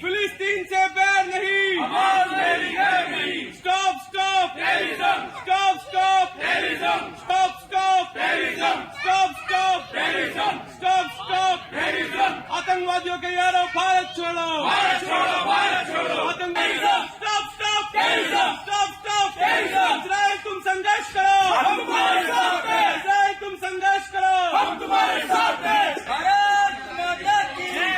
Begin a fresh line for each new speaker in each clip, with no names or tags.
फिलिस्तीन से बैर नहीं, stop stop stop stop stop stop stop stop stop आतंकवादियों के यारों भारत छोड़ो, आतंकवादी stop stop stop stop Israel तुम संघर्ष करो, हम तुम्हारे साथ हैं, इजराइल तुम संघर्ष करो, हम तुम्हारे साथ हैं, भारत माता की जय,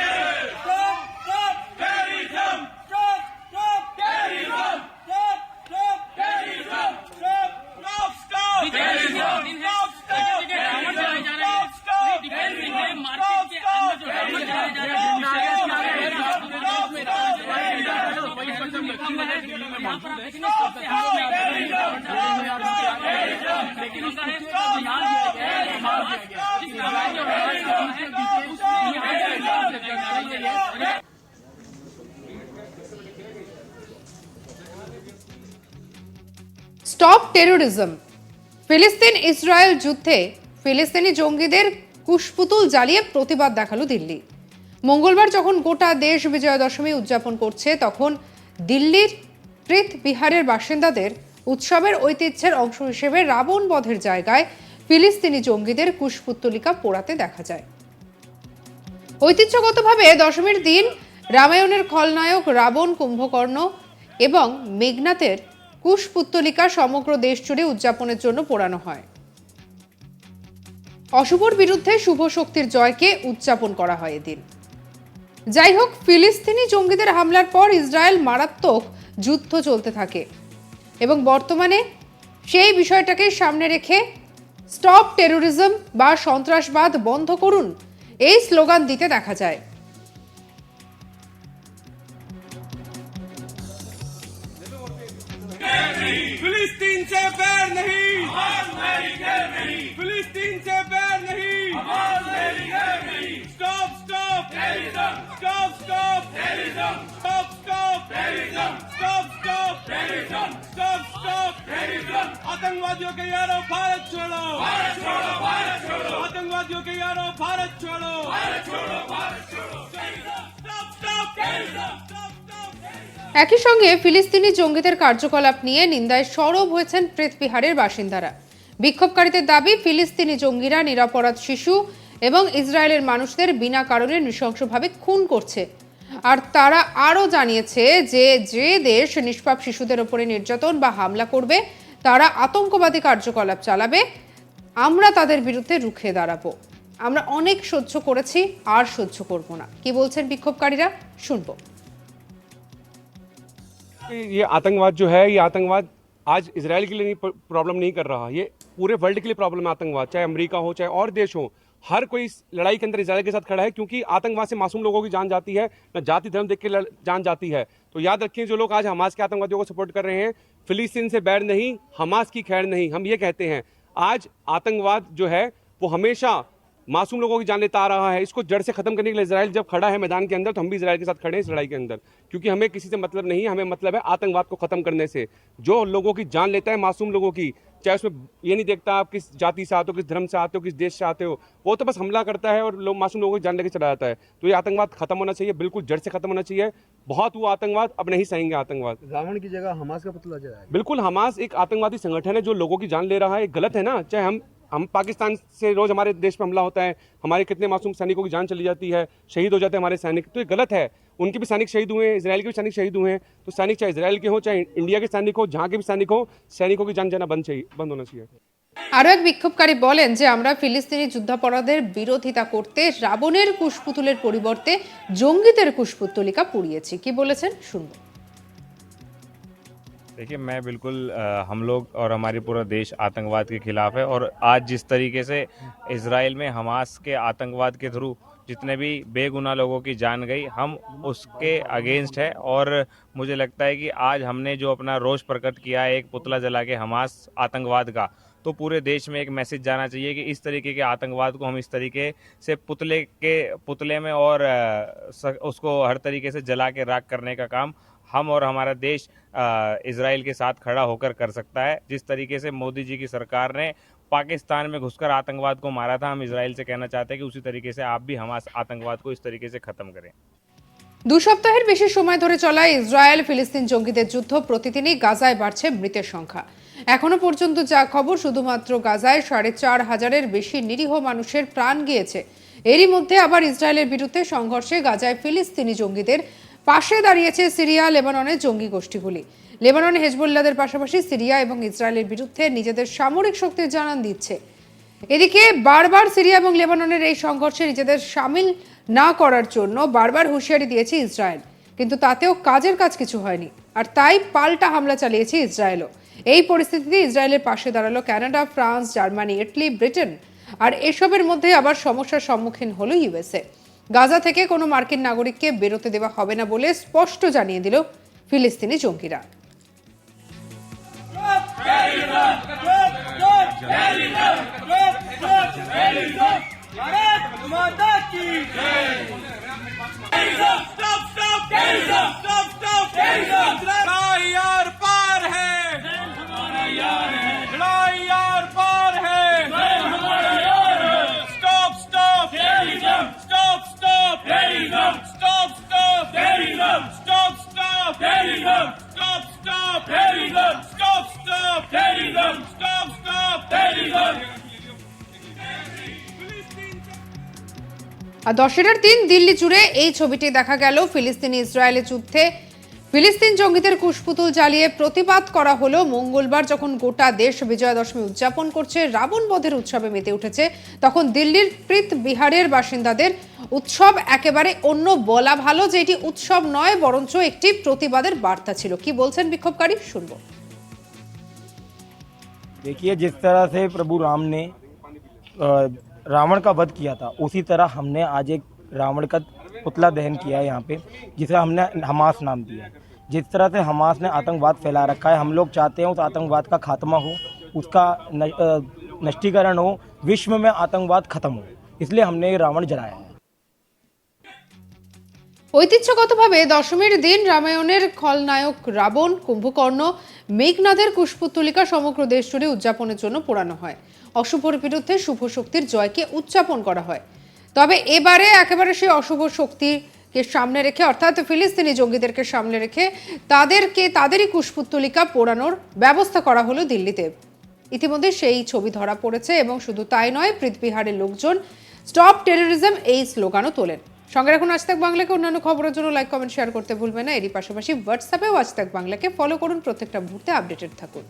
stop stop terrorism, stop stop terrorism, stop stop terrorism, stop stop terrorism, stop stop terrorism, stop terrorism, market के अंदर जो रावण चलाए जा रहे हैं,
স্টপ টেরোরিজম। ফিলিস্তিন ইসরায়েল যুদ্ধে ফিলিস্তিনি জঙ্গিদের কুশপুতুল জ্বালিয়ে প্রতিবাদ দেখালো দিল্লি। মঙ্গলবার যখন গোটা দেশ বিজয়া দশমী উদযাপন করছে, তখন দিল্লির প্রীত বিহারের বাসিন্দাদের উৎসবের ঐতিহ্যের অংশ হিসেবে রাবণ বধের জায়গায় ফিলিস্তিনি জঙ্গিদের কুশপুত্তলিকা পোড়াতে দেখা যায়। ঐতিহ্যগতভাবে দশমীর দিন রামায়ণের খলনায়ক রাবণ, কুম্ভকর্ণ এবং মেঘনাথের কুশপুত্তলিকা সমগ্র দেশ জুড়ে উদযাপনের জন্য পোড়ানো হয়। অশুভর বিরুদ্ধে শুভ শক্তির জয়কে উদযাপন করা হয় এদিন। যাই হোক, ফিলিস্তিনি জঙ্গিদের হামলার পর ইসরায়েল মারাত্মক যুদ্ধ চলতে থাকে এবং বর্তমানে সেই বিষয়টাকে সামনে রেখে স্টপ টেরোরিজম বা সন্ত্রাসবাদ বন্ধ করুন এই স্লোগান দিতে দেখা যায়।
फिलिस्तीन से बैर नहीं, फिलिस्तीन से बैर नहीं, stop stop stop stop stop stop stop stop आतंकवादियों के यारों भारत छोड़ो, आतंकवादियों के यारों भारत छोड़ो, स्टॉप स्टॉप
একই সঙ্গে ফিলিস্তিনি জঙ্গিদের কার্যকলাপ নিয়ে নিন্দায় সরব হয়েছেন প্রেতবিহারের বাসিন্দারা। বিক্ষোভকারীদের দাবি, ফিলিস্তিনি জঙ্গিরা নিরপরাধ শিশু এবং ইসরায়েলের মানুষদের বিনা কারণে নৃশংসভাবে খুন করছে। আর তারা আরও জানিয়েছে যে যে দেশ নিষ্পাপ শিশুদের ওপরে নির্যাতন বা হামলা করবে, তারা আতঙ্কবাদী কার্যকলাপ চালাবে, আমরা তাদের বিরুদ্ধে রুখে দাঁড়াবো। আমরা অনেক সহ্য করেছি, আর সহ্য করব না। কি বলছেন বিক্ষোভকারীরা, শুনবো।
ये आतंकवाद जो है, ये आतंकवाद आज इजराइल के लिए प्रॉब्लम नहीं कर रहा, ये पूरे वर्ल्ड के लिए प्रॉब्लम है आतंकवाद। चाहे अमेरिका हो, चाहे और देश हो, हर कोई इस लड़ाई के अंदर इजराइल के साथ खड़ा है, क्योंकि आतंकवाद से मासूम लोगों की जान जाती है, न जाति धर्म देख के जान जाती है। तो याद रखिए, जो लोग आज हमास के आतंकवादियों को सपोर्ट कर रहे हैं, फिलिस्तीन से बैर नहीं, हमास की खैर नहीं। हम ये कहते हैं, आज आतंकवाद जो है वो हमेशा मासूम लोगों की जान लेता आ रहा है। इसको जड़ से खत्म करने के लिए इजराइल जब खड़ा है मैदान के अंदर, तो हम भी इजराइल के साथ खड़े हैं इस लड़ाई के अंदर, क्योंकि हमें किसी से मतलब नहीं है, हमें मतलब है आतंकवाद को खत्म करने से। जो लोगों की जान लेता है, मासूम लोगों की, चाहे उसमें ये नहीं देखता आप किस जाति से आते हो, किस धर्म से आते हो, किस देश से आते हो, वो तो बस हमला करता है और लोग मासूम लोगों की जान लेके चला जाता है। तो ये आतंकवाद खत्म होना चाहिए, बिल्कुल जड़ से खत्म होना चाहिए। बहुत हुआ आतंकवाद, अब नहीं सहेंगे आतंकवाद।
रावण की जगह हमास का पुतला जलाया।
बिल्कुल, हमास एक आतंकवादी संगठन है जो लोगों की जान ले रहा है, गलत है ना। चाहे हम पाकिस्तान से रोज हमारे देश में हमला होता है, हमारे कितने मासूम सैनिकों की जान चली जाती है, शहीद हो जाते हैं हमारे सैनिक, तो ये गलत है। उनके भी सैनिक शहीद हुए हैं, इजराइल के भी सैनिक शहीद हुए हैं। तो सैनिक चाहे इजराइल के हो, चाहे इंडिया के सैनिक हो, जहाँ के भी सैनिक हो, सैनिकों की जान जाना बंद होना चाहिए।
আরো এক বিক্ষোভকারী বলেন যে আমরা ফিলিস্তিনি যুদ্ধাপরাধের বিরোধিতা করতে রাবণের কুশপুতুলের পরিবর্তে জঙ্গিদের কুশপুত্তলিকা পুড়িয়েছি। কি বলেছেন, শুনবো।
देखिए, मैं बिल्कुल हम लोग और हमारी पूरा देश आतंकवाद के खिलाफ है, और आज जिस तरीके से इजराइल में हमास के आतंकवाद के थ्रू जितने भी बेगुनाह लोगों की जान गई, हम उसके अगेंस्ट है। और मुझे लगता है कि आज हमने जो अपना रोष प्रकट किया है एक पुतला जला के हमास आतंकवाद का, तो पूरे देश में एक मैसेज जाना चाहिए कि इस तरीके के आतंकवाद को हम इस तरीके से पुतले में और उसको हर तरीके से जला के राख करने का काम हम और हमारा देश इजराइल के साथ खड़ा होकर कर सकता है। जिस तरीके से मोदी जी की सरकार ने पाकिस्तान में घुसकर आतंकवाद को मारा था, हम इजराइल से कहना चाहते हैं कि उसी तरीके से आप भी हमास आतंकवाद को इस तरीके से खत्म करें।
দু সপ্তাহের বেশি সময় ধরে চলা ইসরায়েল ফিলিস্তিন জঙ্গিদের যুদ্ধ প্রতিদিনই গাজায় বাড়ছে মৃতের সংখ্যা। এখনো পর্যন্ত যা খবর, শুধুমাত্র গাজায় 4,500-এর বেশি নিরীহ মানুষের প্রাণ গিয়েছে। এরই মধ্যে আবার ইসরায়েলের বিরুদ্ধে সংঘর্ষে গাজায় ফিলিস্তিনি জঙ্গিদের পাশে দাঁড়িয়েছে সিরিয়া, লেবাননের জঙ্গি গোষ্ঠীগুলি। লেবানন হেজবুল্লাহদের পাশাপাশি সিরিয়া এবং ইসরায়েলের বিরুদ্ধে নিজেদের সামরিক শক্তির জানান দিচ্ছে। এদিকে বারবার সিরিয়া এবং লেবাননের এই সংঘর্ষে নিজেদের সামিল না করার জন্য বারবার হুঁশিয়ারি দিয়েছে ইসরায়েল, কিন্তু তাতেও কাজের কাজ কিছু হয়নি, আর তাই পাল্টা হামলা চালিয়েছে ইসরায়েলও। এই পরিস্থিতিতে ইসরায়েলের পাশে দাঁড়ালো Canada, France, Germany, Italy, Britain, আর এসবের মধ্যে আবার সমস্যার সম্মুখীন হলো ইউএসএ। গাজা থেকে কোনো মার্কিন নাগরিককে বেরোতে দেওয়া হবে না বলে স্পষ্ট জানিয়ে দিল ফিলিস্তিনি জঙ্গিরা। আর দশেরার দিন দিল্লি জুড়ে এই ছবিটি দেখা গেল। ফিলিস্তিনি ইসরায়েলের যুদ্ধে ফিলিস্তিন জঙ্গিদের কুশপুতুল জ্বালিয়ে প্রতিবাদ করা হলো। মঙ্গলবার যখন গোটা দেশ বিজয়া দশমী উদযাপন করছে, রাবণ বধের উৎসবে মেতে উঠেছে, তখন দিল্লির প্রীত বিহারের বাসিন্দাদের উৎসব একেবারে অন্য। বলা ভালো যে এটি উৎসব নয়, বরঞ্চ একটি প্রতিবাদের বার্তা ছিল। কি বলছেন বিক্ষোভকারী, শুনবো।
देखिए, जिस तरह से प्रभु राम ने रावण का वध किया था, उसी तरह हमने आज एक रावण का पुतला दहन किया है यहाँ पे, जिसे हमने हमास नाम दिया है। जिस तरह से हमास ने आतंकवाद फैला रखा है, हम लोग चाहते हैं उस आतंकवाद का खात्मा हो, उसका नष्टीकरण हो, विश्व में आतंकवाद खत्म हो, इसलिए हमने ये रावण जलाया है।
ঐতিহ্যগতভাবে দশমীর দিন রামায়ণের খলনায়ক রাবণ, কুম্ভকর্ণ, মেঘনাদের কুশপুত্তলিকা সমগ্র দেশ জুড়ে উদযাপনের জন্য পোড়ানো হয়। অশুভর বিরুদ্ধে শুভ শক্তির জয়কে উদযাপন করা হয়। তবে এবারে একেবারে সেই অশুভ শক্তিকে সামনে রেখে, অর্থাৎ ফিলিস্তিনি জঙ্গিদেরকে সামনে রেখে তাদেরই কুশপুত্তলিকা পোড়ানোর ব্যবস্থা করা হলো দিল্লিতে। ইতিমধ্যে সেই ছবি ধরা পড়েছে, এবং শুধু তাই নয়, প্রীতবিহারের লোকজন স্টপ টেরোরিজম এই স্লোগানও তোলেন। সঙ্গে রাখুন আজ তাক বাংলাকে। অন্যান্য খবরের জন্য লাইক, কমেন্ট, শেয়ার করতে ভুলবেন না। এরই পাশাপাশি হোয়াটসঅ্যাপেও আজ তাক বাংলাকে ফলো করুন। প্রত্যেকটা মুহূর্তে আপডেটেড থাকুন।